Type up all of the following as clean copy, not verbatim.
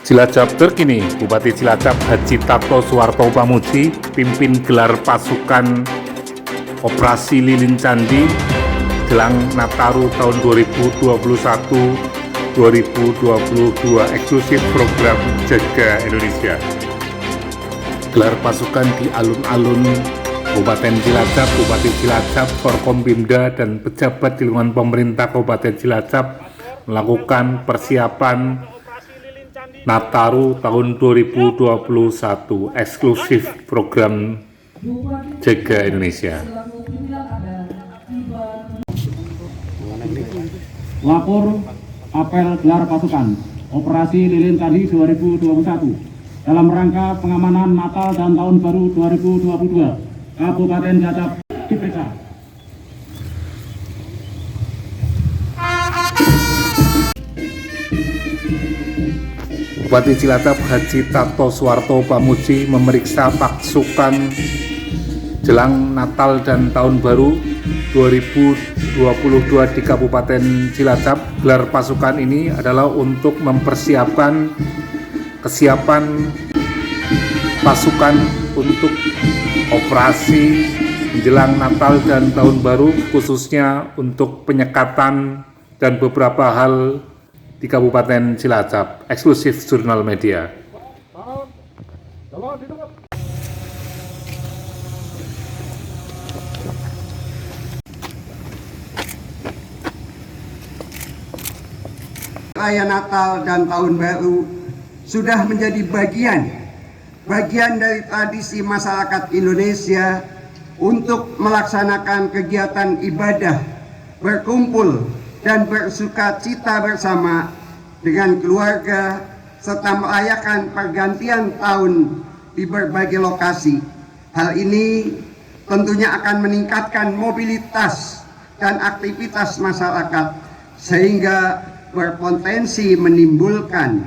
Cilacap terkini, Bupati Cilacap Haji Tarto Suwarto Pamuji pimpin gelar pasukan Operasi Lilin Candi jelang Nataru tahun 2021-2022 eksklusif program Jaga Indonesia. Gelar pasukan di alun-alun Kabupaten Cilacap, Bupati Cilacap, Forkompimda, dan pejabat di lingkungan pemerintah Kabupaten Cilacap melakukan persiapan Nataru tahun 2021 eksklusif program Jaga Indonesia. Lapor apel gelar pasukan Operasi Lilin Candi 2021 dalam rangka pengamanan Natal dan Tahun Baru 2022 Kabupaten Cilacap diperiksa. Bupati Cilacap Haji Tarto Suwarto Pamuji memeriksa pasukan jelang Natal dan Tahun Baru 2022 di Kabupaten Cilacap. Gelar pasukan ini adalah untuk mempersiapkan kesiapan pasukan untuk operasi menjelang Natal dan Tahun Baru, khususnya untuk penyekatan dan beberapa hal di Kabupaten Cilacap, eksklusif Jurnal Media. Raya Natal dan Tahun Baru sudah menjadi bagian dari tradisi masyarakat Indonesia untuk melaksanakan kegiatan ibadah, berkumpul dan bersuka cita bersama dengan keluarga serta merayakan pergantian tahun di berbagai lokasi. Hal ini tentunya akan meningkatkan mobilitas dan aktivitas masyarakat sehingga berpotensi menimbulkan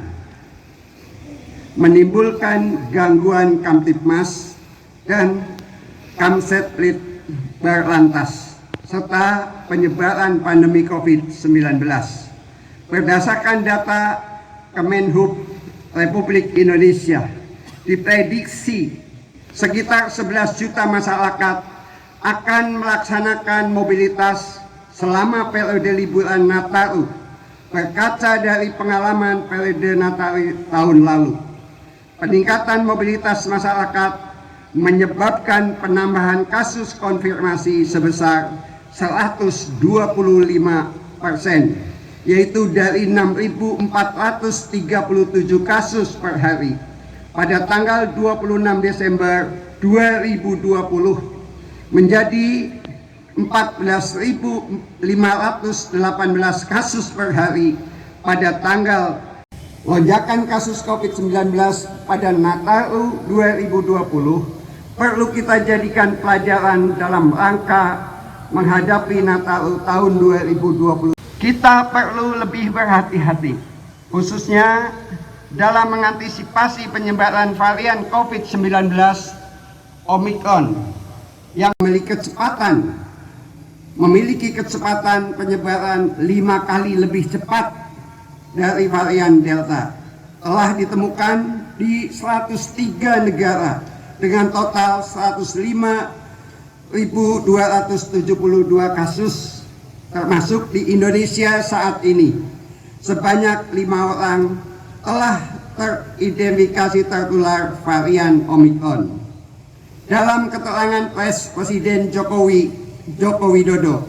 gangguan Kamtibmas dan Kamsetlit berlantas serta penyebaran pandemi COVID-19. Berdasarkan data Kemenhub Republik Indonesia, diprediksi sekitar 11 juta masyarakat akan melaksanakan mobilitas selama periode liburan Nataru, berkaca dari pengalaman periode Nataru tahun lalu. Peningkatan mobilitas masyarakat menyebabkan penambahan kasus konfirmasi sebesar 125%, yaitu dari 6.437 kasus per hari pada tanggal 26 Desember 2020 menjadi 14.518 kasus per hari pada tanggal. Lonjakan kasus COVID-19 pada Nataru 2020 perlu kita jadikan pelajaran dalam rangka menghadapi Natal tahun 2020. Kita perlu lebih berhati-hati, khususnya dalam mengantisipasi penyebaran varian COVID-19 Omicron yang memiliki kecepatan penyebaran 5 kali lebih cepat dari varian Delta. Telah ditemukan di 103 negara dengan total 105.272 kasus, termasuk di Indonesia saat ini. Sebanyak 5 orang telah teridentifikasi tertular varian Omicron. Dalam keterangan pers Presiden Joko Widodo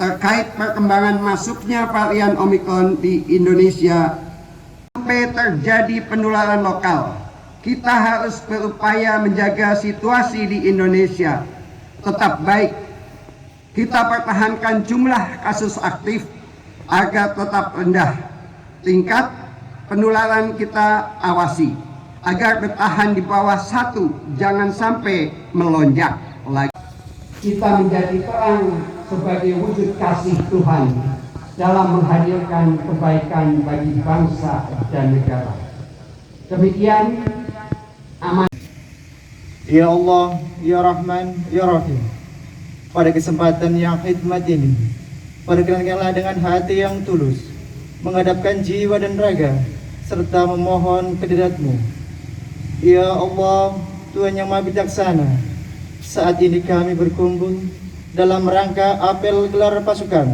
terkait perkembangan masuknya varian Omicron di Indonesia, sampai terjadi penularan lokal, kita harus berupaya menjaga situasi di Indonesia tetap baik. Kita pertahankan jumlah kasus aktif agar tetap rendah. Tingkat penularan kita awasi agar bertahan di bawah 1, jangan sampai melonjak lagi. Kita menjadi terang sebagai wujud kasih Tuhan dalam menghadirkan kebaikan bagi bangsa dan negara. Demikian aman. Ya Allah, Ya Rahman, Ya Rahim. Pada kesempatan yang khidmat ini, perkenankanlah dengan hati yang tulus, menghadapkan jiwa dan raga serta memohon kehadirat-Mu. Ya Allah, Tuhan yang Maha Bijaksana, saat ini kami berkumpul dalam rangka apel gelar pasukan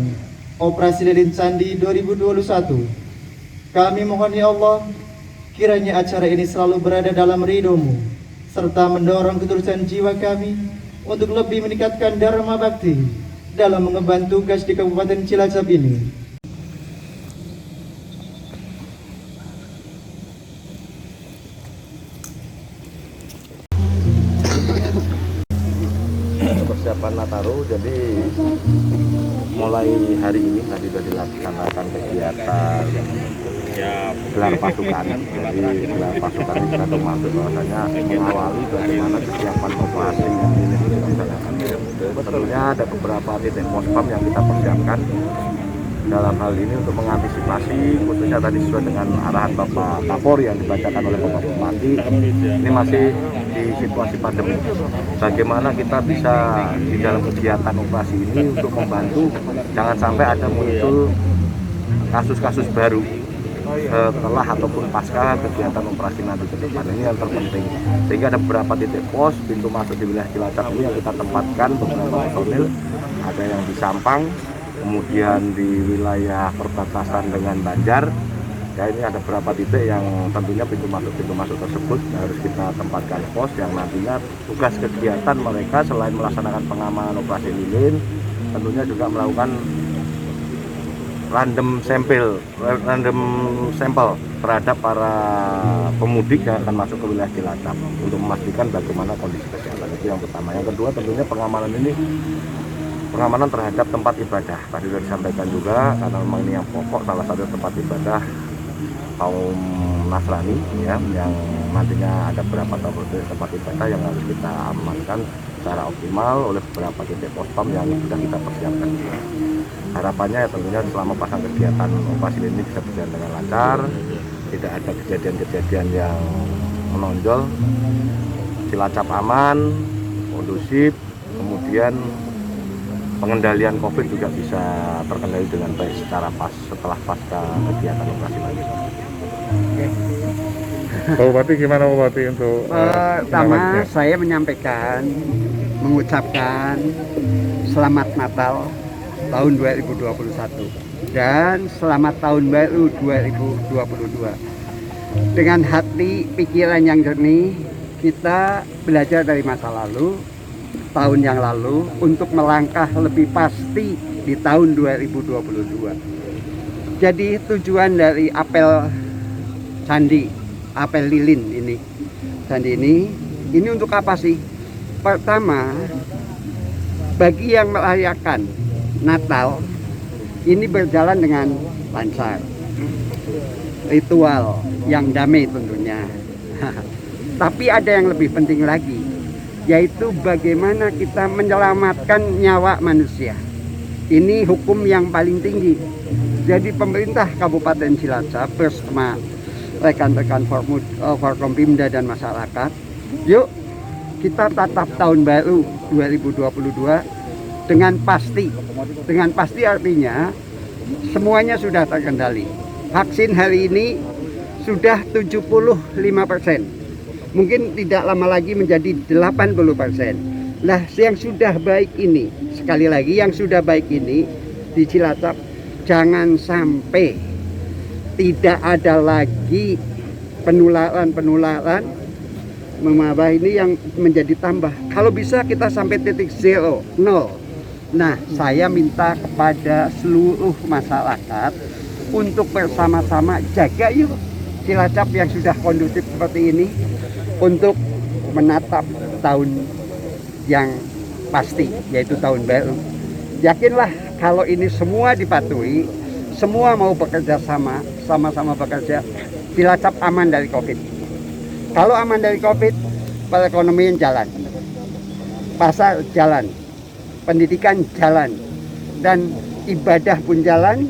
Operasi Lilin Candi 2021. Kami mohon ya Allah, kiranya acara ini selalu berada dalam ridho-Mu, serta mendorong ketulusan jiwa kami untuk lebih meningkatkan dharma bakti dalam mengemban tugas di Kabupaten Cilacap ini. Persiapan Nataru, jadi mulai hari ini tadi sudah dilaksanakan kegiatan gelar pasukan. Jadi gelar pasukan ini kita termasuk bahwasanya mengawali bagaimana kesiapan operasi yang ini dilaksanakan. Tentunya ada beberapa titik pospam yang kita persiapkan dalam hal ini untuk mengantisipasi, khususnya tadi sesuai dengan arahan Bapak Kapolri yang dibacakan oleh Bapak Bupati. Ini masih di situasi pandemi. Bagaimana kita bisa di dalam kegiatan operasi ini untuk membantu jangan sampai ada muncul kasus-kasus baru setelah ataupun pasca kegiatan operasi nanti ke depan. Ini yang terpenting. Sehingga ada beberapa titik pos pintu masuk di wilayah Cilacap ini yang kita tempatkan beberapa personil. Ada yang di Sampang, kemudian di wilayah perbatasan dengan Banjar. Ya, ini ada beberapa titik yang tentunya pintu masuk tersebut harus kita tempatkan pos yang nantinya tugas kegiatan mereka selain melaksanakan pengamanan operasi lilin, tentunya juga melakukan random sampel terhadap para pemudik yang akan masuk ke wilayah Cilacap untuk memastikan bagaimana kondisi kesehatan. Itu yang pertama. Yang kedua, tentunya pengamanan terhadap tempat ibadah. Tadi sudah disampaikan juga, karena memang ini yang pokok, salah satu tempat ibadah kaum Nasrani ya, yang nantinya ada beberapa tempat ibadah yang harus kita amankan secara optimal oleh beberapa titik pospam yang sudah kita persiapkan. Harapannya ya tentunya selama pasang kegiatan operasi ini bisa berjalan dengan lancar, tidak ada kejadian-kejadian yang menonjol, Cilacap aman, kondusif, kemudian pengendalian COVID juga bisa terkendali dengan baik setelah pasca kegiatan operasi lagi. Pak Bupati, gimana Pak Bupati untuk pertama saya mengucapkan selamat Natal tahun 2021 dan selamat tahun baru 2022. Dengan hati pikiran yang jernih, kita belajar dari masa lalu, tahun yang lalu, untuk melangkah lebih pasti di tahun 2022. Jadi tujuan dari apel Candi, apel lilin ini, Candi ini untuk apa sih? Pertama, bagi yang merayakan Natal, ini berjalan dengan lancar, ritual yang damai tentunya. Tapi ada yang lebih penting lagi, yaitu bagaimana kita menyelamatkan nyawa manusia. Ini hukum yang paling tinggi. Jadi pemerintah Kabupaten Cilacap bersama rekan-rekan Forkompimda dan masyarakat, yuk kita tatap tahun baru 2022 dengan pasti. Dengan pasti artinya semuanya sudah terkendali. Vaksin hari ini sudah 75%. Mungkin tidak lama lagi menjadi 80%. Lah, yang sudah baik ini, sekali lagi yang sudah baik ini di Cilacap, jangan sampai tidak ada lagi penularan memabah ini yang menjadi tambah. Kalau bisa kita sampai titik 0. Nah, saya minta kepada seluruh masyarakat untuk bersama-sama jaga yuk Cilacap yang sudah kondusif seperti ini, untuk menatap tahun yang pasti, yaitu tahun baru. Yakinlah kalau ini semua dipatuhi, semua mau bekerja sama-sama bekerja, Cilacap aman dari COVID. Kalau aman dari COVID, perekonomian jalan, pasar jalan, pendidikan jalan, dan ibadah pun jalan,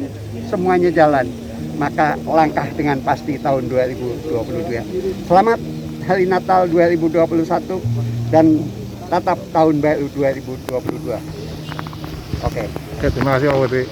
semuanya jalan. Maka langkah dengan pasti tahun 2022. Selamat Hari Natal 2021 dan tatap tahun baru 2022. Oke. Terima kasih Pak Bupati.